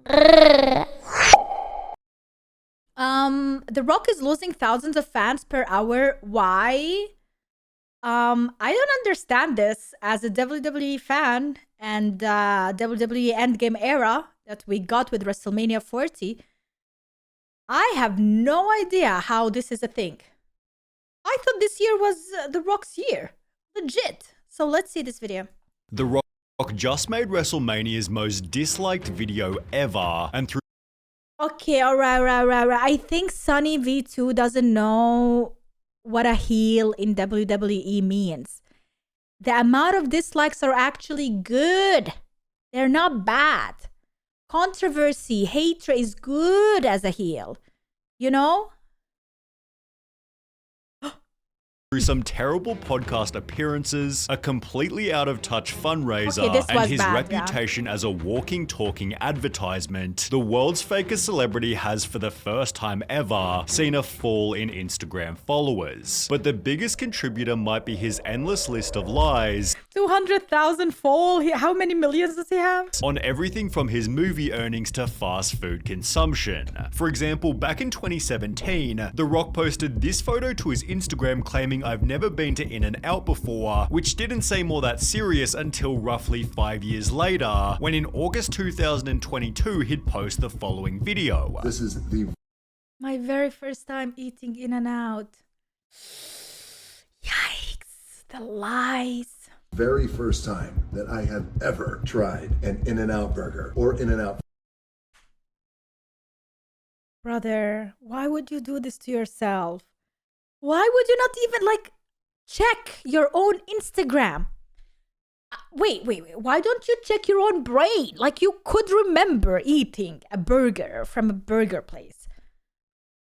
The Rock is losing thousands of fans per hour. Why? I don't understand this as a WWE fan and WWE Endgame era that we got with WrestleMania 40. I have no idea how this is a thing. I thought this year was The Rock's year. Legit. So let's see this video. The Rock just made WrestleMania's most disliked video ever, and through Okay, alright. I think Sunny V2 doesn't know what a heel in WWE means. The amount of dislikes are actually good. They're not bad. Controversy, hatred is good as a heel. You know? through some terrible podcast appearances, a completely out-of-touch fundraiser, Okay, and his reputation as a walking, talking advertisement, the world's fakest celebrity has, for the first time ever, seen a fall in Instagram followers. But the biggest contributor might be his endless list of lies. 200,000 fall? How many millions does he have? On everything from his movie earnings to fast food consumption. For example, back in 2017, The Rock posted this photo to his Instagram claiming, "I've never been to In-N-Out before," which didn't seem all that serious until roughly 5 years later, when in August 2022 he'd post the following video. This is my very first time eating In-N-Out. Yikes, the lies. very first time that I have ever tried an In-N-Out burger or In-N-Out. Brother, why would you do this to yourself? Why would you not even check your own Instagram? Wait. Why don't you check your own brain? Like you could remember eating a burger from a burger place.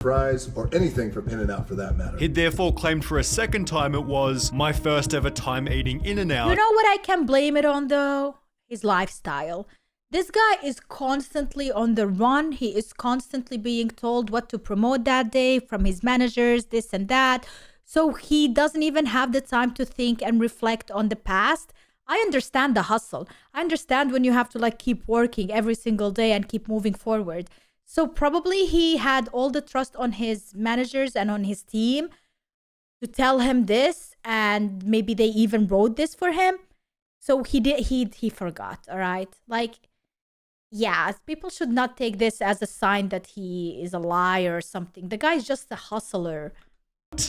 Fries or anything from In-N-Out for that matter. He'd therefore claimed for a second time it was, "My first ever time eating In-N-Out." You know what I can blame it on though? His lifestyle. This guy is constantly on the run. He is constantly being told what to promote that day from his managers, this and that. So he doesn't even have the time to think and reflect on the past. I understand the hustle. I understand when you have to keep working every single day and keep moving forward. So probably he had all the trust on his managers and on his team to tell him this, and maybe they even wrote this for him. So he forgot, all right? Yeah, people should not take this as a sign that he is a liar or something. The guy's just a hustler.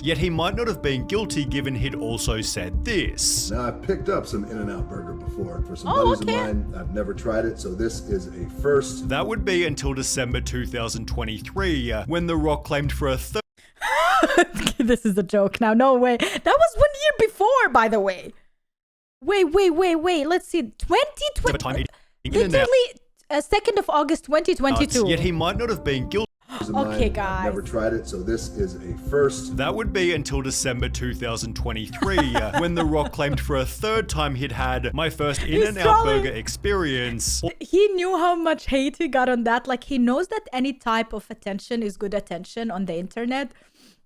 Yet he might not have been guilty, given he'd also said this. Now, I've picked up some In-N-Out burger before for some buddies of mine. I've never tried it, so this is a first. That would be until December 2023, when The Rock claimed for a third. This is a joke now. No way. That was 1 year before, by the way. Wait. Let's see. 2020. Literally, 2nd of August 2022. Yet he might not have been guilty. Okay, guys. I've never tried it, so this is a first. That would be until December 2023, when The Rock claimed for a third time he'd had "my first In-N-Out burger experience." He knew how much hate he got on that. He knows that any type of attention is good attention on the internet.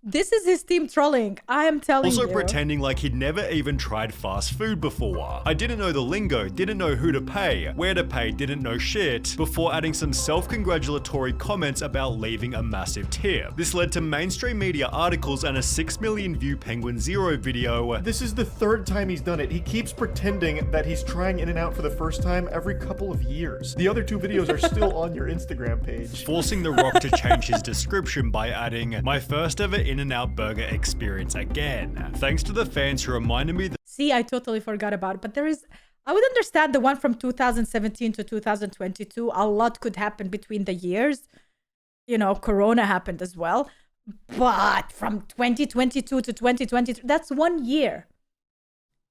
This is his team trolling. I am telling you. Also pretending like he'd never even tried fast food before. "I didn't know the lingo, didn't know who to pay, where to pay, didn't know shit," before adding some self-congratulatory comments about leaving a massive tip. This led to mainstream media articles and a 6 million view Penguin Zero video. This is the third time he's done it. He keeps pretending that he's trying In-N-Out for the first time every couple of years. The other two videos are still on your Instagram page. Forcing The Rock to change his description by adding, "my first ever In-N-Out burger experience again. Thanks to the fans who reminded me that." See, I totally forgot about it. But I would understand the one from 2017 to 2022. A lot could happen between the years. Corona happened as well. But from 2022 to 2023, that's 1 year.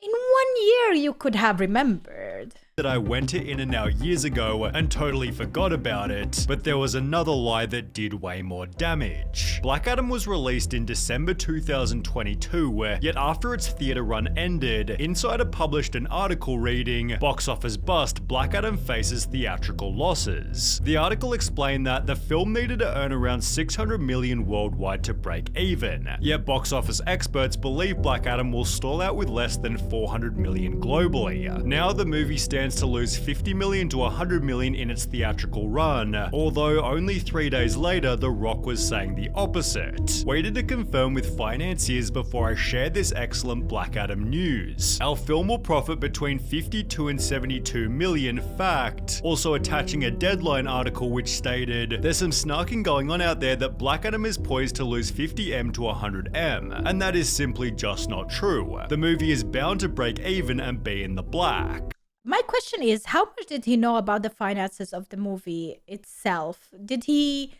In 1 year, you could have remembered that I went to In-N-Out years ago and totally forgot about it, but there was another lie that did way more damage. Black Adam was released in December 2022, yet after its theater run ended, Insider published an article reading, "Box office bust, Black Adam faces theatrical losses." The article explained that the film needed to earn around 600 million worldwide to break even, yet box office experts believe Black Adam will stall out with less than 400 million globally. Now the movie stands plans to lose 50 million to 100 million in its theatrical run, although only 3 days later, The Rock was saying the opposite. Waited to confirm with financiers before I shared this excellent Black Adam news. Our film will profit between 52 and 72 million, fact. Also attaching a Deadline article which stated, there's some snarking going on out there that Black Adam is poised to lose 50M to 100M, and that is simply just not true. The movie is bound to break even and be in the black. My question is, how much did he know about the finances of the movie itself? Did he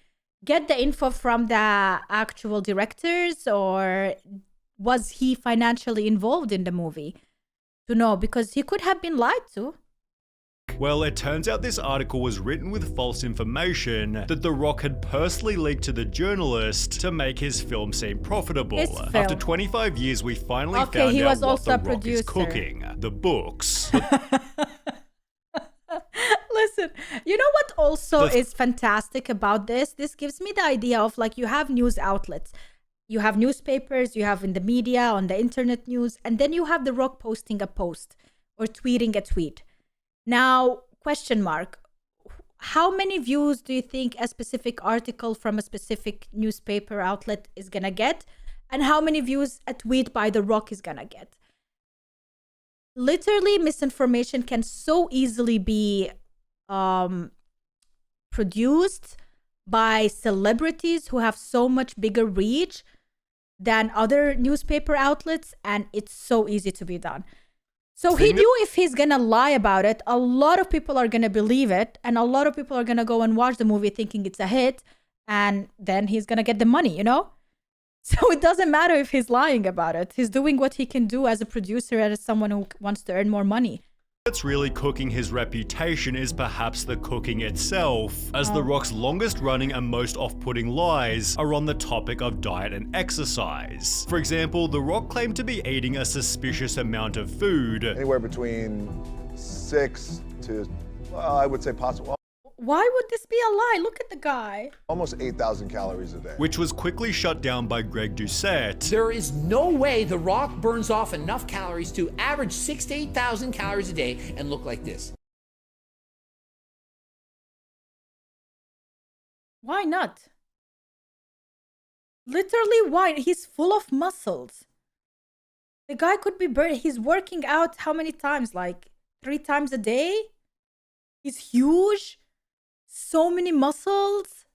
get the info from the actual directors, or was he financially involved in the movie to know? Because he could have been lied to. Well, it turns out this article was written with false information that The Rock had personally leaked to the journalist to make his film seem profitable. After 25 years, we finally found out what The Rock is cooking. The books. Listen, you know what also is fantastic about this? This gives me the idea of, like, you have news outlets. You have newspapers, you have in the media, on the internet news, and then you have The Rock posting a post or tweeting a tweet. Now, question mark, how many views do you think a specific article from a specific newspaper outlet is going to get? And how many views a tweet by The Rock is going to get? Literally, misinformation can so easily be produced by celebrities who have so much bigger reach than other newspaper outlets, and it's so easy to be done. So he knew if he's gonna lie about it, a lot of people are gonna believe it, and a lot of people are gonna go and watch the movie thinking it's a hit, and then he's gonna get the money, you know? So it doesn't matter if he's lying about it. He's doing what he can do as a producer and as someone who wants to earn more money. What's really cooking his reputation is perhaps the cooking itself, as The Rock's longest running and most off-putting lies are on the topic of diet and exercise. For example, The Rock claimed to be eating a suspicious amount of food. Anywhere between 6 to, well, I would say possible. Why would this be a lie? Look at the guy. Almost 8,000 calories a day. Which was quickly shut down by Greg Doucette. There is no way The Rock burns off enough calories to average 6,000 to 8,000 calories a day and look like this. Why not? Literally, why? He's full of muscles. The guy could be he's working out how many times? Like 3 times a day? He's huge. So many muscles.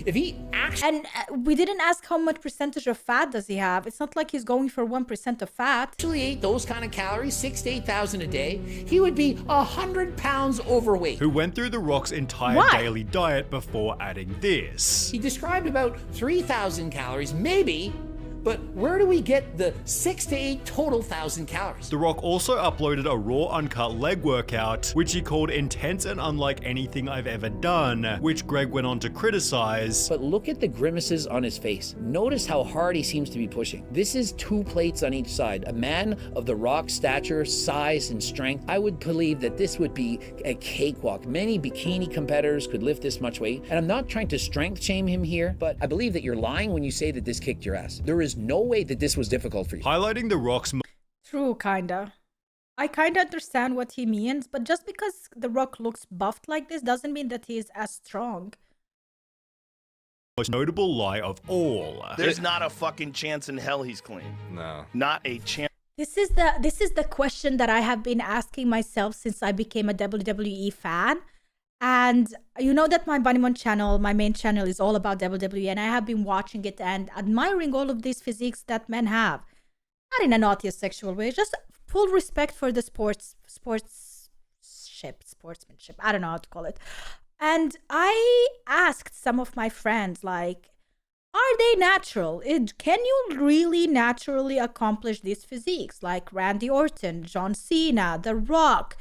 If he actually... And we didn't ask how much percentage of fat does he have. It's not like he's going for 1% of fat. Actually ate those kind of calories, 6,000 to 8,000 a day, he would be 100 pounds overweight. Who went through The Rock's entire daily diet before adding this. He described about 3,000 calories, maybe, but where do we get the 6,000 to 8,000 total calories? The Rock also uploaded a raw uncut leg workout, which he called intense and unlike anything I've ever done, which Greg went on to criticize. But look at the grimaces on his face. Notice how hard he seems to be pushing. This is 2 plates on each side. A man of The Rock's stature, size, and strength, I would believe that this would be a cakewalk. Many bikini competitors could lift this much weight. And I'm not trying to strength shame him here, but I believe that you're lying when you say that this kicked your ass. There is no way that this was difficult for you. Highlighting The Rock's... True, kinda. I kinda understand what he means, but just because The Rock looks buffed like this doesn't mean that he is as strong. most notable lie of all. There's not a fucking chance in hell he's clean. No. Not a chance. This is the question that I have been asking myself since I became a WWE fan. And you know that my Bunnymon channel, my main channel, is all about WWE, and I have been watching it and admiring all of these physiques that men have. Not in a naughty sexual way, just full respect for the sportsmanship. I don't know how to call it. And I asked some of my friends, like, are they natural? Can you really naturally accomplish these physiques? Like Randy Orton, John Cena, The Rock,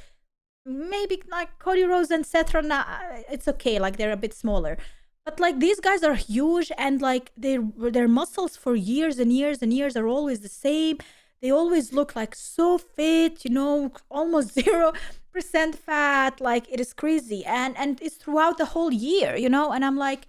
maybe like Cody Rhodes and Seth Rollins. It's okay, like they're a bit smaller. But like these guys are huge, and like their muscles for years and years and years are always the same. They always look like so fit, you know, almost 0% fat. Like it is crazy. And it's throughout the whole year, you know, and I'm like,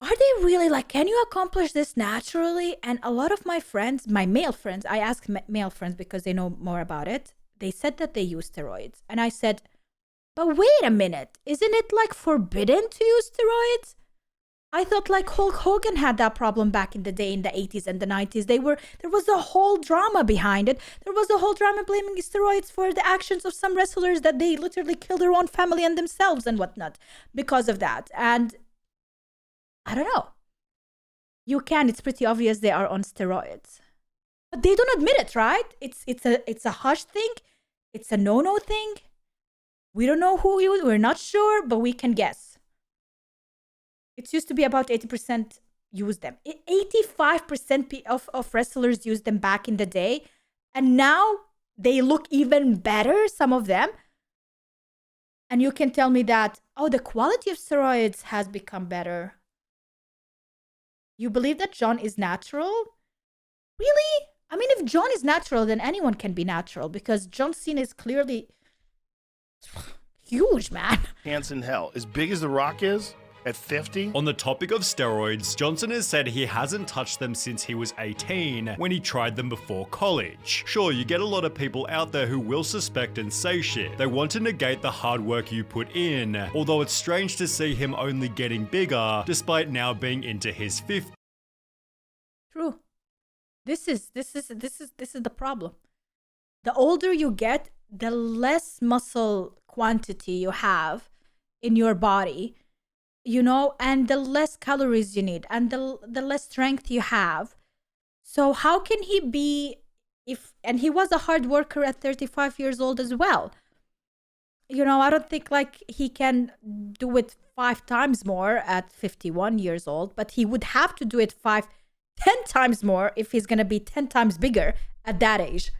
are they really, like, can you accomplish this naturally? And a lot of my friends, my male friends, I ask male friends because they know more about it. they said that they use steroids. And I said, but wait a minute, isn't it like forbidden to use steroids? I thought like Hulk Hogan had that problem back in the day in the 80s and the 90s. There was a whole drama behind it. There was a whole drama blaming steroids for the actions of some wrestlers that they literally killed their own family and themselves and whatnot because of that. And I don't know. It's pretty obvious they are on steroids. But they don't admit it, right? It's a hush thing. It's a no-no thing. We don't know who used. We're not sure, but we can guess. It used to be about 80% use them. 85% of wrestlers used them back in the day. And now they look even better, some of them. And you can tell me that, oh, the quality of steroids has become better. You believe that John is natural? Really? I mean, if John is natural, then anyone can be natural because John Cena is clearly huge, man. Chance in hell. As big as The Rock is? At 50? On the topic of steroids, Johnson has said he hasn't touched them since he was 18, when he tried them before college. Sure, you get a lot of people out there who will suspect and say shit. They want to negate the hard work you put in, although it's strange to see him only getting bigger, despite now being into his 50s. True. This is the problem. The older you get, the less muscle quantity you have in your body. And the less calories you need and the less strength you have. So how can he be and he was a hard worker at 35 years old as well. I don't think like he can do it 5 times more at 51 years old, but he would have to do it 10 times more if he's going to be 10 times bigger at that age.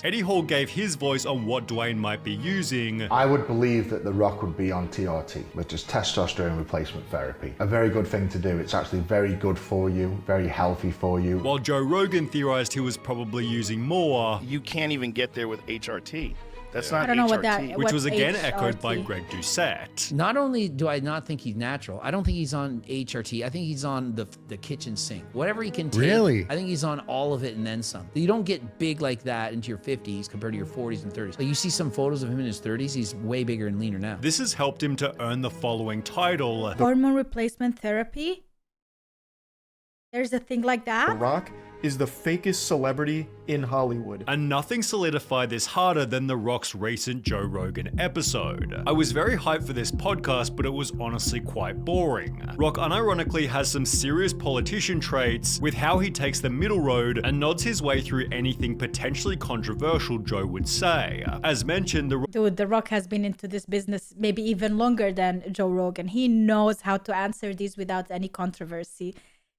Eddie Hall gave his voice on what Dwayne might be using. I would believe that The Rock would be on TRT, which is testosterone replacement therapy. A very good thing to do. It's actually very good for you, very healthy for you. While Joe Rogan theorized he was probably using more. You can't even get there with HRT. That's not I don't know HRT. Which was again HRT. echoed by Greg Doucette. Not only do I not think he's natural, I don't think he's on HRT. I think he's on the kitchen sink. Whatever he can take, Really? I think he's on all of it and then some. You don't get big like that into your 50s compared to your 40s and 30s. Like you see some photos of him in his 30s, he's way bigger and leaner now. This has helped him to earn the following title. Hormone replacement therapy? There's a thing like The that? Rock is the fakest celebrity in Hollywood. And nothing solidified this harder than The Rock's recent Joe Rogan episode. I was very hyped for this podcast, but it was honestly quite boring. Rock unironically has some serious politician traits with how he takes the middle road and nods his way through anything potentially controversial Joe would say. As mentioned, Dude, The Rock has been into this business maybe even longer than Joe Rogan. He knows how to answer these without any controversy.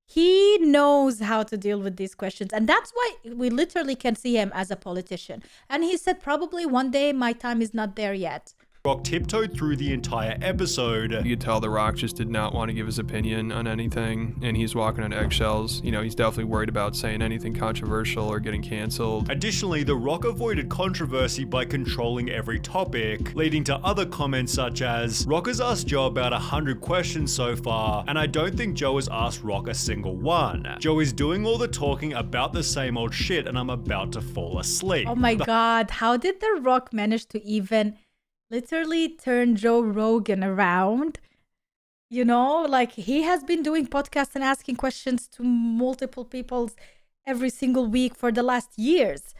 He knows how to deal with these questions. And that's why we literally can see him as a politician. And he said, probably one day my time is not there yet. Rock tiptoed through the entire episode. You could tell The Rock just did not want to give his opinion on anything, and he's walking on eggshells. He's definitely worried about saying anything controversial or getting canceled. Additionally, The Rock avoided controversy by controlling every topic, leading to other comments such as, Rock has asked Joe about 100 questions so far, and I don't think Joe has asked Rock a single one. Joe is doing all the talking about the same old shit, and I'm about to fall asleep. Oh my God, how did The Rock manage to even literally turn Joe Rogan around? Like he has been doing podcasts and asking questions to multiple people every single week for the last years.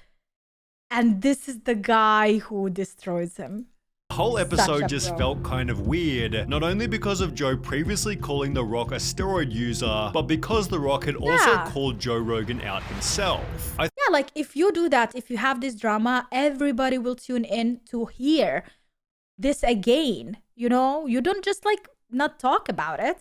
And this is the guy who destroys him. The whole episode just pro. felt kind of weird, not only because of Joe previously calling The Rock a steroid user, but because The Rock had also called Joe Rogan out himself. Like if you do that, if you have this drama, everybody will tune in to hear this again. You don't just like not talk about it.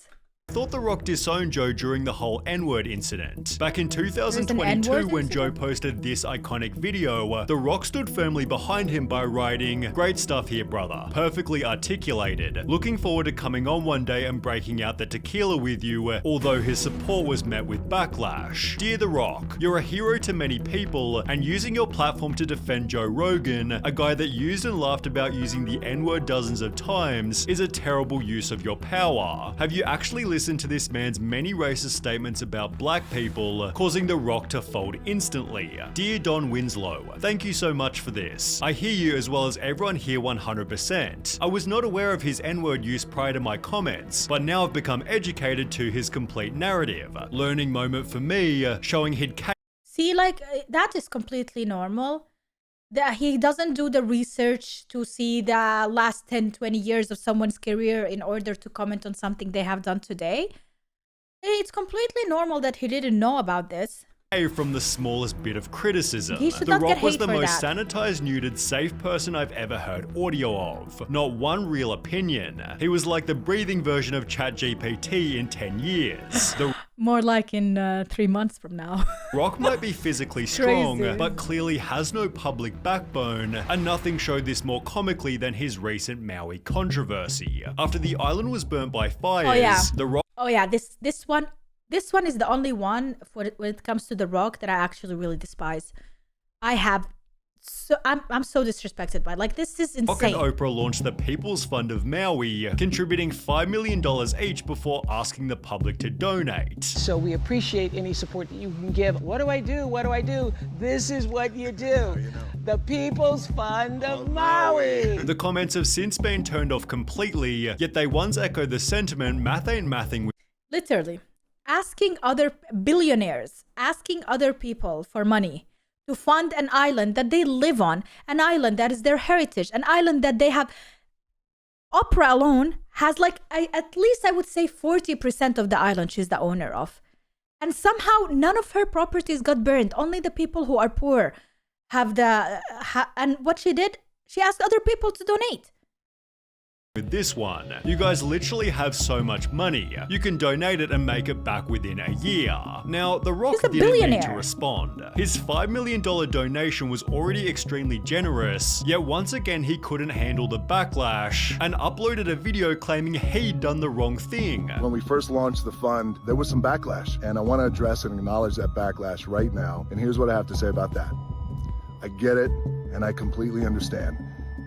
I thought The Rock disowned Joe during the whole N-word incident. Back in 2022, when Joe posted this iconic video, The Rock stood firmly behind him by writing, "Great stuff here, brother. Perfectly articulated. Looking forward to coming on one day and breaking out the tequila with you," although his support was met with backlash. Dear The Rock, you're a hero to many people, and using your platform to defend Joe Rogan, a guy that used and laughed about using the N-word dozens of times, is a terrible use of your power. Have you actually listened listen to this man's many racist statements about black people, causing The Rock to fold instantly. Dear Don Winslow, thank you so much for this. I hear you as well as everyone here 100%. I was not aware of his N-word use prior to my comments, but now I've become educated to his complete narrative. Learning moment for me, showing he'd See, like, that is completely normal. That he doesn't do the research to see the last 10, 20 years of someone's career in order to comment on something they have done today. It's completely normal that he didn't know about this. from the smallest bit of criticism. He should The not get Rock was hate the for most that. sanitized, neutered, safe person I've ever heard audio of. Not one real opinion. He was like the breathing version of ChatGPT in 10 years. The More like in 3 months from now. Rock might be physically strong, Crazy. but clearly has no public backbone, and nothing showed this more comically than his recent Maui controversy. After the island was burnt by fires, Oh, yeah. The Rock Oh yeah, this one is the only one when it comes to The Rock that I actually really despise. I'm so disrespected by it. Like, this is Rock and insane. Oprah launched the People's Fund of Maui, contributing $5 million each before asking the public to donate. So we appreciate any support that you can give. What do I do? What do I do? This is what you do. The People's Fund of Maui. The comments have since been turned off completely, yet they once echoed the sentiment, math ain't mathing with Literally, asking other billionaires, asking other people for money to fund an island that they live on, an island that is their heritage, an island that they have. Oprah alone has at least I would say 40% of the island she's the owner of. And somehow none of her properties got burned. Only the people who are poor have and what she did, she asked other people to donate. this one. You guys literally have so much money. You can donate it and make it back within a year. Now, The Rock He's a didn't need to billionaire. respond. His $5 million donation was already extremely generous, yet once again he couldn't handle the backlash and uploaded a video claiming he'd done the wrong thing. When we first launched the fund, there was some backlash, and I want to address and acknowledge that backlash right now. And here's what I have to say about that. I get it, and I completely understand.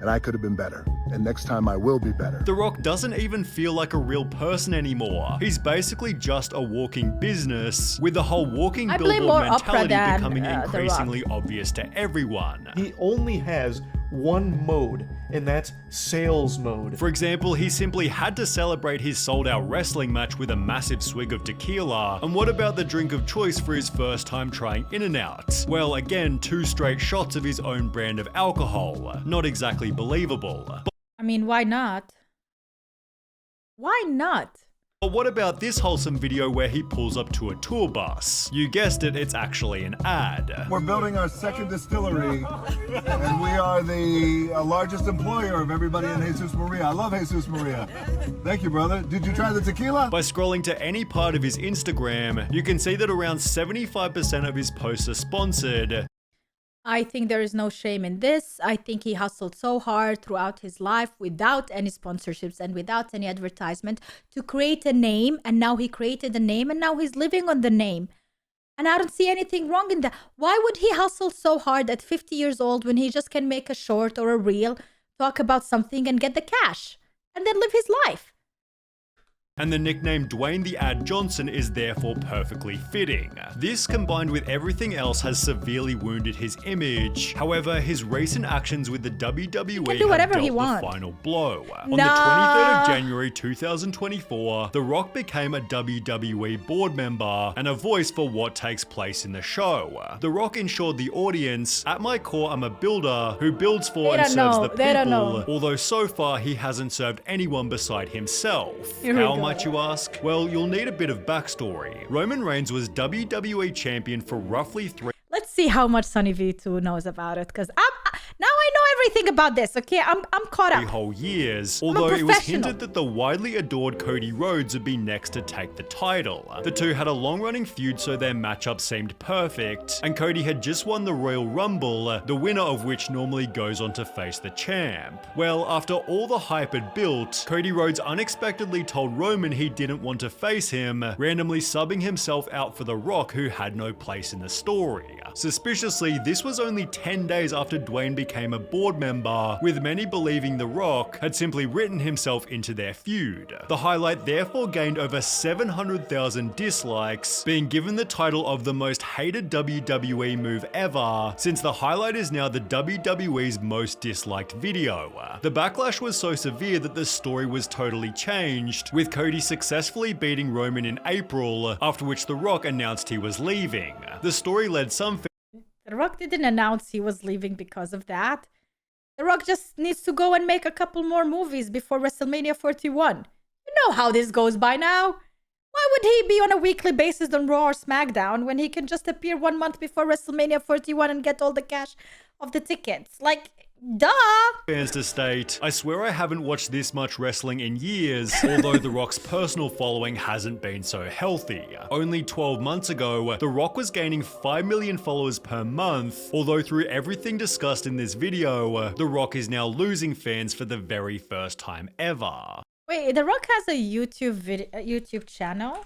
And I could have been better. And next time I will be better. The Rock doesn't even feel like a real person anymore. He's basically just a walking business, with the whole walking I blame billboard more Oprah mentality than, becoming The Rock. increasingly obvious to everyone. He only has one mode, and that's sales mode. For example, he simply had to celebrate his sold-out wrestling match with a massive swig of tequila. And what about the drink of choice for his first time trying In-N-Out? Well, again, 2 straight shots of his own brand of alcohol. Not exactly believable. I mean, why not? Why not? But what about this wholesome video where he pulls up to a tour bus? You guessed it, it's actually an ad. We're building our second distillery, and we are the largest employer of everybody in Jesus Maria. I love Jesus Maria. Thank you, brother. Did you try the tequila? By scrolling to any part of his Instagram, you can see that around 75% of his posts are sponsored. I think there is no shame in this. I think he hustled so hard throughout his life without any sponsorships and without any advertisement to create a name. And now he created a name and now he's living on the name. And I don't see anything wrong in that. Why would he hustle so hard at 50 years old when he just can make a short or a reel, talk about something and get the cash and then live his life? And the nickname Dwayne the Ad Johnson is therefore perfectly fitting. This, combined with everything else, has severely wounded his image. However, his recent actions with the WWE can do whatever have he dealt wants. the final blow. On the Nah. 23rd of January 2024, The Rock became a WWE board member and a voice for what takes place in the show. The Rock ensured the audience, "At my core, I'm a builder who builds for They and don't serves know. the They don't people," know. although so far he hasn't served anyone beside himself. Here we How go. much, you ask? Well, you'll need a bit of backstory. Roman Reigns was WWE champion for roughly 3 Let's see how much Sunny V2 knows about it, because now I know everything about this. Okay, I'm caught up. whole years, I'm a although it was professional. hinted that the widely adored Cody Rhodes would be next to take the title. The two had a long-running feud, so their matchup seemed perfect, and Cody had just won the Royal Rumble, the winner of which normally goes on to face the champ. Well, after all the hype had built, Cody Rhodes unexpectedly told Roman he didn't want to face him, randomly subbing himself out for The Rock, who had no place in the story. Suspiciously, this was only 10 days after Dwayne became a board board member, with many believing The Rock had simply written himself into their feud. The highlight therefore gained over 700,000 dislikes, being given the title of the most hated WWE move ever, since the highlight is now the WWE's most disliked video. The backlash was so severe that the story was totally changed, with Cody successfully beating Roman in April, after which The Rock announced he was leaving. The story led some The Rock didn't announce he was leaving because of that. The Rock just needs to go and make a couple more movies before WrestleMania 41. You know how this goes by now. Why would he be on a weekly basis on Raw or SmackDown when he can just appear 1 month before WrestleMania 41 and get all the cash of the tickets? Like, duh! fans to state, I swear I haven't watched this much wrestling in years, although The Rock's personal following hasn't been so healthy. Only 12 months ago, The Rock was gaining 5 million followers per month, although through everything discussed in this video, The Rock is now losing fans for the very first time ever. Wait, The Rock has a YouTube channel?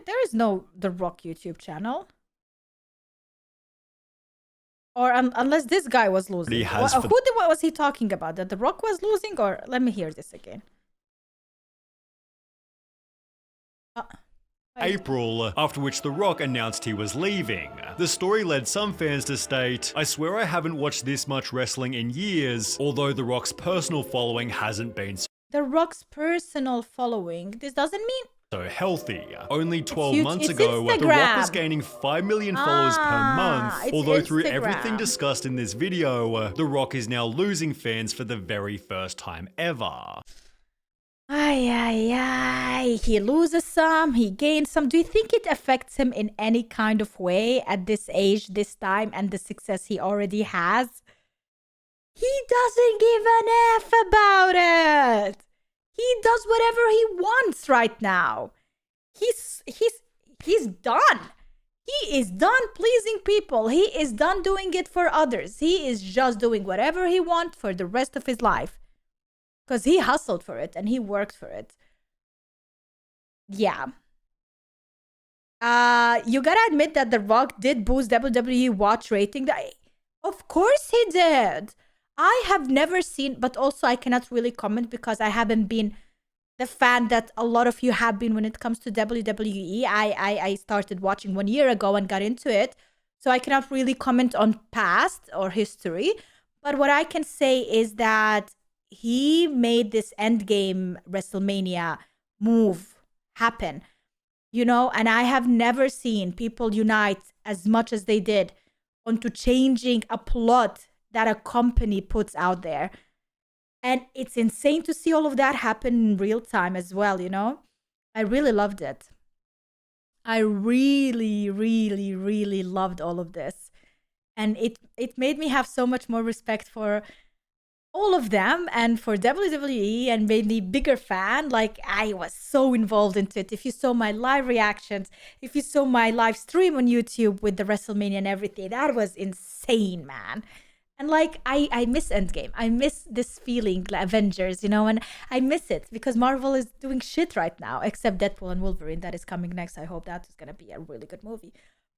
There is no The Rock YouTube channel. Or unless this guy was losing. What was he talking about? That The Rock was losing? Or let me hear this again. April, after which The Rock announced he was leaving. The story led some fans to state, I swear I haven't watched this much wrestling in years, although The Rock's personal following hasn't been The Rock's personal following? This doesn't mean so healthy. Only 12 months ago, The Rock was gaining 5 million followers per month, although through everything discussed in this video, The Rock is now losing fans for the very first time ever. He loses some, he gains some. Do you think it affects him in any kind of way at this age, this time, and the success he already has? He doesn't give an F about it. He does whatever he wants right now. He's done. He is done pleasing people. He is done doing it for others. He is just doing whatever he wants for the rest of his life. Because he hustled for it and he worked for it. Yeah. You gotta admit that The Rock did boost WWE watch rating. Of course he did. I have never seen, but also I cannot really comment because I haven't been the fan that a lot of you have been when it comes to WWE. I started watching 1 year ago and got into it. So I cannot really comment on past or history. But what I can say is that he made this endgame WrestleMania move happen, you know, and I have never seen people unite as much as they did onto changing a plot that a company puts out there. And it's insane to see all of that happen in real time as well, you know. I really loved it. I really, really, really loved all of this. And it made me have so much more respect for all of them and for WWE and made me bigger fan. Like, I was so involved into it. If you saw my live reactions, if you saw my live stream on YouTube with the WrestleMania and everything, that was insane, man. And like, I miss Endgame. I miss this feeling, like Avengers, you know, and I miss it because Marvel is doing shit right now, except Deadpool and Wolverine that is coming next. I hope that is going to be a really good movie.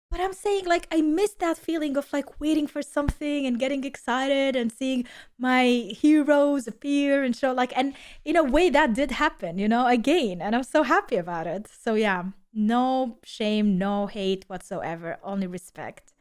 But I'm saying, like, I miss that feeling of, like, waiting for something and getting excited and seeing my heroes appear and show, like, and in a way that did happen, you know, again. And I'm so happy about it. So, yeah, no shame, no hate whatsoever, only respect.